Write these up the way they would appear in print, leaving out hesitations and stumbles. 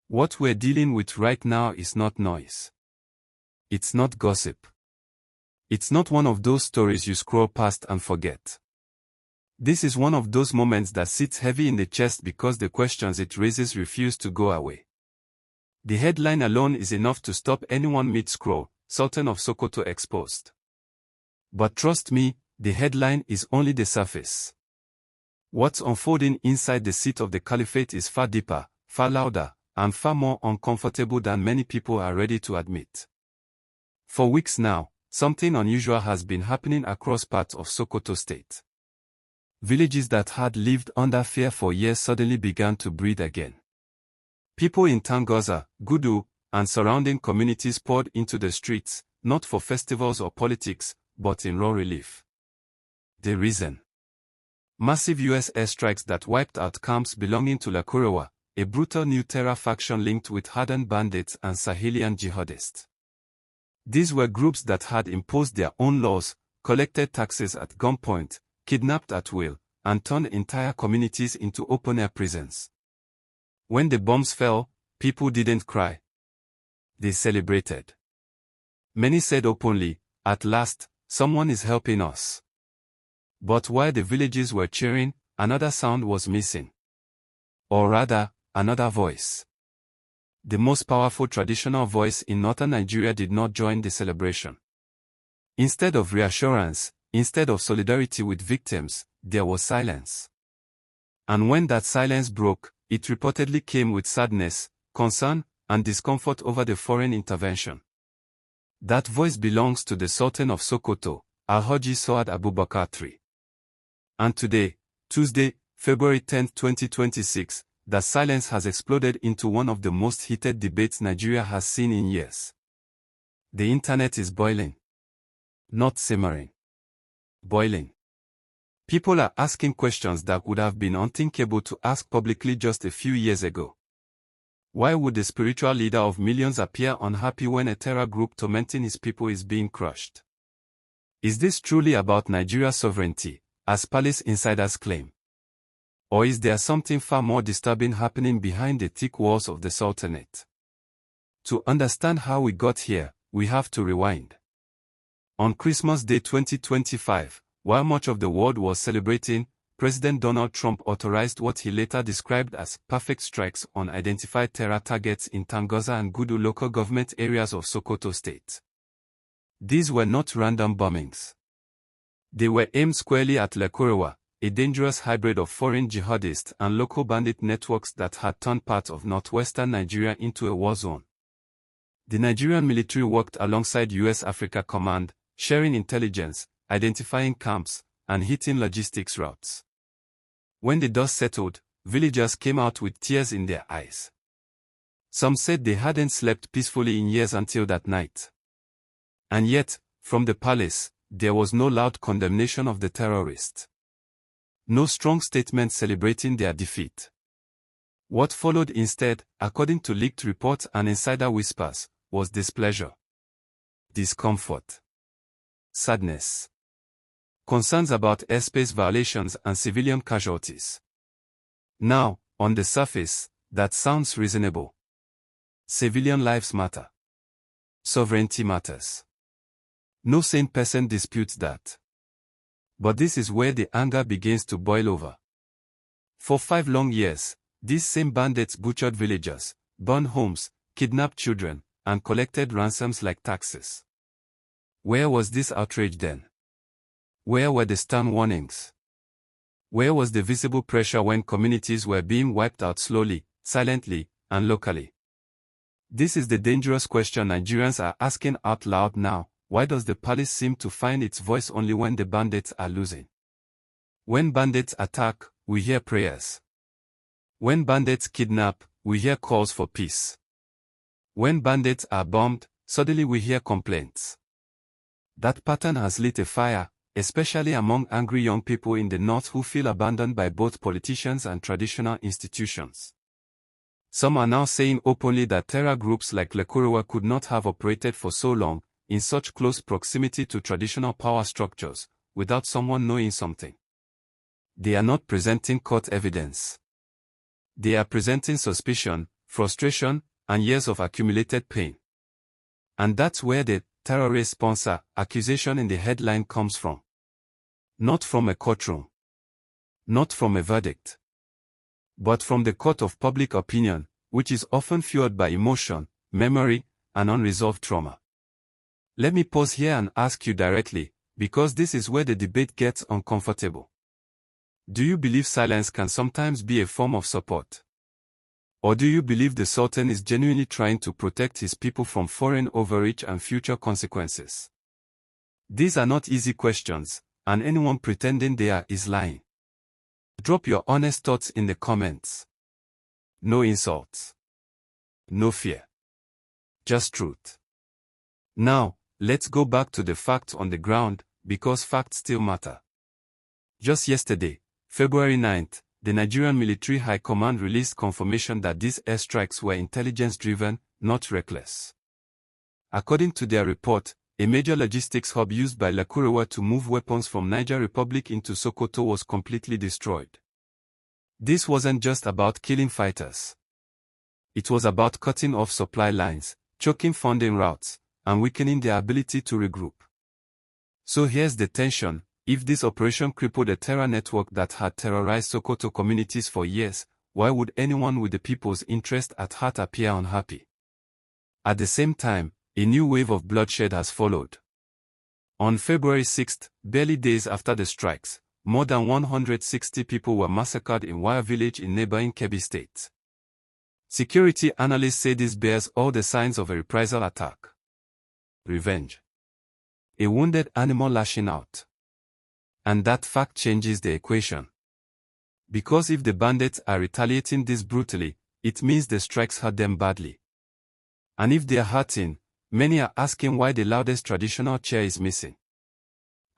What we're dealing with right now is not noise. It's not gossip. It's not one of those stories you scroll past and forget. This is one of those moments that sits heavy in the chest because the questions it raises refuse to go away. The headline alone is enough to stop anyone mid-scroll, Sultan of Sokoto exposed. But trust me, the headline is only the surface. What's unfolding inside the seat of the caliphate is far deeper, far louder, and far more uncomfortable than many people are ready to admit. For weeks now, something unusual has been happening across parts of Sokoto State. Villages that had lived under fear for years suddenly began to breathe again. People in Tangaza, Gudu, and surrounding communities poured into the streets, not for festivals or politics, but in raw relief. The reason? Massive US airstrikes that wiped out camps belonging to Lakurawa, a brutal new terror faction linked with hardened bandits and Sahelian jihadists. These were groups that had imposed their own laws, collected taxes at gunpoint, kidnapped at will, and turned entire communities into open-air prisons. When the bombs fell, people didn't cry. They celebrated. Many said openly, "At last, someone is helping us." But while the villages were cheering, another sound was missing. Or rather, another voice. The most powerful traditional voice in northern Nigeria did not join the celebration. Instead of reassurance, instead of solidarity with victims, there was silence. And when that silence broke, it reportedly came with sadness, concern, and discomfort over the foreign intervention. That voice belongs to the Sultan of Sokoto, Alhaji Saad Abubakar III. And today, Tuesday, February 10, 2026, that silence has exploded into one of the most heated debates Nigeria has seen in years. The internet is boiling. Not simmering. Boiling. People are asking questions that would have been unthinkable to ask publicly just a few years ago. Why would the spiritual leader of millions appear unhappy when a terror group tormenting his people is being crushed? Is this truly about Nigeria's sovereignty, as palace insiders claim? Or is there something far more disturbing happening behind the thick walls of the Sultanate? To understand how we got here, we have to rewind. On Christmas Day 2025, while much of the world was celebrating, President Donald Trump authorized what he later described as perfect strikes on identified terror targets in Tangaza and Gudu local government areas of Sokoto State. These were not random bombings. They were aimed squarely at Lakurawa, a dangerous hybrid of foreign jihadists and local bandit networks that had turned part of northwestern Nigeria into a war zone. The Nigerian military worked alongside US Africa Command, sharing intelligence, identifying camps, and hitting logistics routes. When the dust settled, villagers came out with tears in their eyes. Some said they hadn't slept peacefully in years until that night. And yet, from the palace, there was no loud condemnation of the terrorists. No strong statement celebrating their defeat. What followed instead, according to leaked reports and insider whispers, was displeasure, discomfort, sadness, concerns about airspace violations and civilian casualties. Now, on the surface, that sounds reasonable. Civilian lives matter. Sovereignty matters. No sane person disputes that. But this is where the anger begins to boil over. For 5 long years, these same bandits butchered villagers, burned homes, kidnapped children, and collected ransoms like taxes. Where was this outrage then? Where were the stern warnings? Where was the visible pressure when communities were being wiped out slowly, silently, and locally? This is the dangerous question Nigerians are asking out loud now. Why does the palace seem to find its voice only when the bandits are losing? When bandits attack, we hear prayers. When bandits kidnap, we hear calls for peace. When bandits are bombed, suddenly we hear complaints. That pattern has lit a fire, especially among angry young people in the north who feel abandoned by both politicians and traditional institutions. Some are now saying openly that terror groups like Lakurawa could not have operated for so long, in such close proximity to traditional power structures, without someone knowing something. They are not presenting court evidence. They are presenting suspicion, frustration, and years of accumulated pain. And that's where the terrorist sponsor accusation in the headline comes from. Not from a courtroom. Not from a verdict. But from the court of public opinion, which is often fueled by emotion, memory, and unresolved trauma. Let me pause here and ask you directly, because this is where the debate gets uncomfortable. Do you believe silence can sometimes be a form of support? Or do you believe the Sultan is genuinely trying to protect his people from foreign overreach and future consequences? These are not easy questions, and anyone pretending they are is lying. Drop your honest thoughts in the comments. No insults. No fear. Just truth. Now, let's go back to the facts on the ground, because facts still matter. Just yesterday, February 9th, the Nigerian Military High Command released confirmation that these airstrikes were intelligence-driven, not reckless. According to their report, a major logistics hub used by Lakurawa to move weapons from Niger Republic into Sokoto was completely destroyed. This wasn't just about killing fighters. It was about cutting off supply lines, choking funding routes, and weakening their ability to regroup. So here's the tension. If this operation crippled a terror network that had terrorized Sokoto communities for years, why would anyone with the people's interest at heart appear unhappy? At the same time, a new wave of bloodshed has followed. On February 6th, barely days after the strikes, more than 160 people were massacred in Wire village in neighboring Kebbi State. Security analysts say this bears all the signs of a reprisal attack. Revenge. A wounded animal lashing out. And that fact changes the equation. Because if the bandits are retaliating this brutally, it means the strikes hurt them badly. And if they are hurting, many are asking why the loudest traditional chair is missing.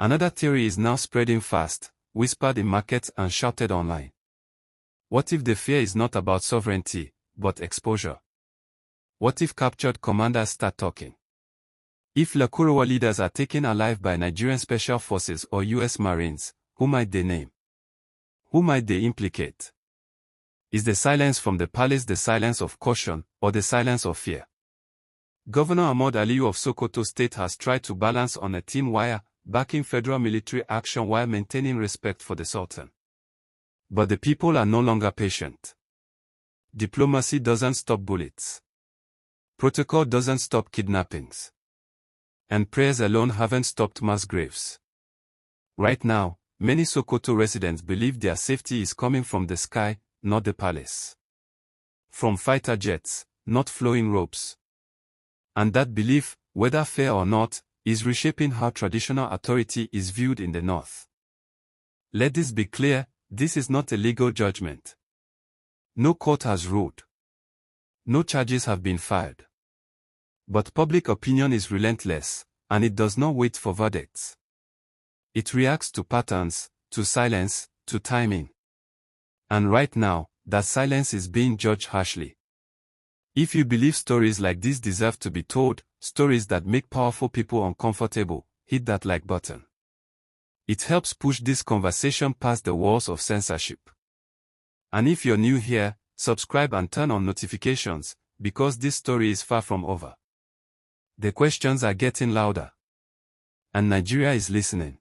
Another theory is now spreading fast, whispered in markets and shouted online. What if the fear is not about sovereignty, but exposure? What if captured commanders start talking? If Lakurawa leaders are taken alive by Nigerian Special Forces or US Marines, who might they name? Who might they implicate? Is the silence from the palace the silence of caution, or the silence of fear? Governor Ahmad Aliyu of Sokoto State has tried to balance on a thin wire, backing federal military action while maintaining respect for the Sultan. But the people are no longer patient. Diplomacy doesn't stop bullets. Protocol doesn't stop kidnappings. And prayers alone haven't stopped mass graves. Right now, many Sokoto residents believe their safety is coming from the sky, not the palace. From fighter jets, not flowing ropes. And that belief, whether fair or not, is reshaping how traditional authority is viewed in the north. Let this be clear, this is not a legal judgment. No court has ruled. No charges have been filed. But public opinion is relentless, and it does not wait for verdicts. It reacts to patterns, to silence, to timing. And right now, that silence is being judged harshly. If you believe stories like this deserve to be told, stories that make powerful people uncomfortable, hit that like button. It helps push this conversation past the walls of censorship. And if you're new here, subscribe and turn on notifications, because this story is far from over. The questions are getting louder. And Nigeria is listening.